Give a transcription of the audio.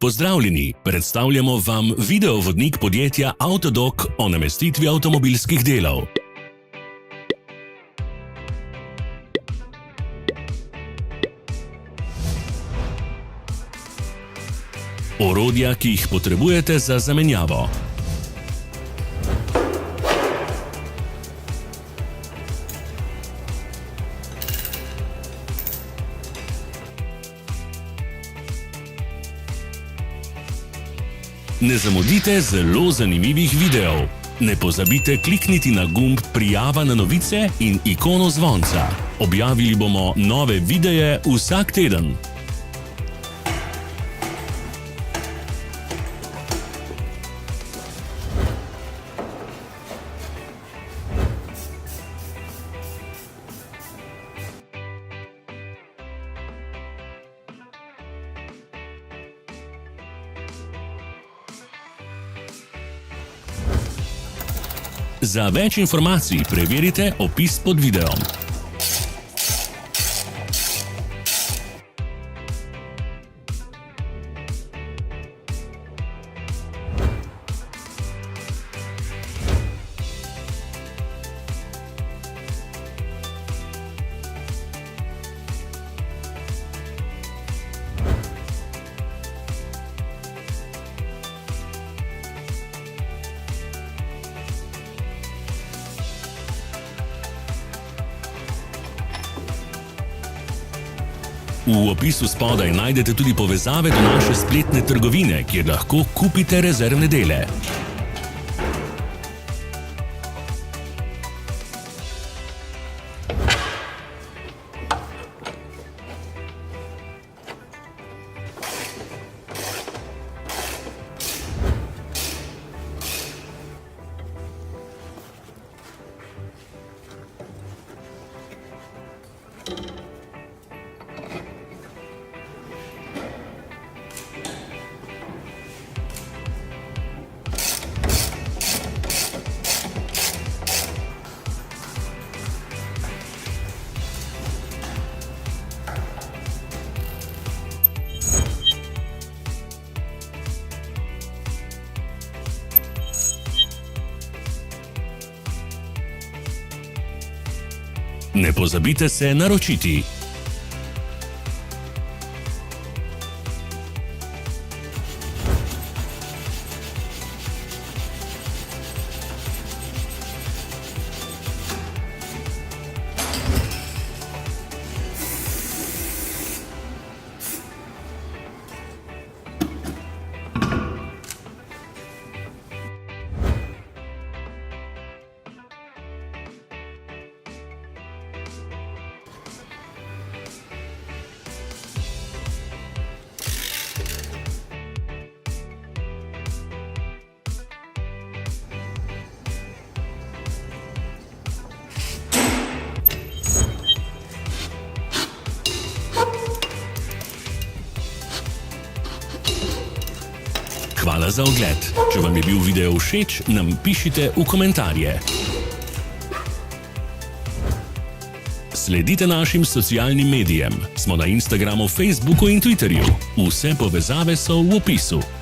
Pozdravljeni, predstavljamo vam videovodnik podjetja Avtodok o namestitvi avtomobilskih delov. Orodja, ki jih potrebujete za zamenjavo. Ne zamudite zelo zanimivih videov. Ne pozabite klikniti na gumb Prijava na novice in ikono zvonca. Objavili bomo nove videe vsak teden. Za več informacij preverite opis pod videom. V opisu spodaj najdete tudi povezave do naše spletne trgovine, kjer lahko kupite rezervne dele. Ne pozabite se naročiti. Hvala za ogled. Če vam je bil video všeč, nam pišite v komentarje. Sledite našim socialnim medijem. Smo na Instagramu, Facebooku in Twitterju. Vse povezave so v opisu.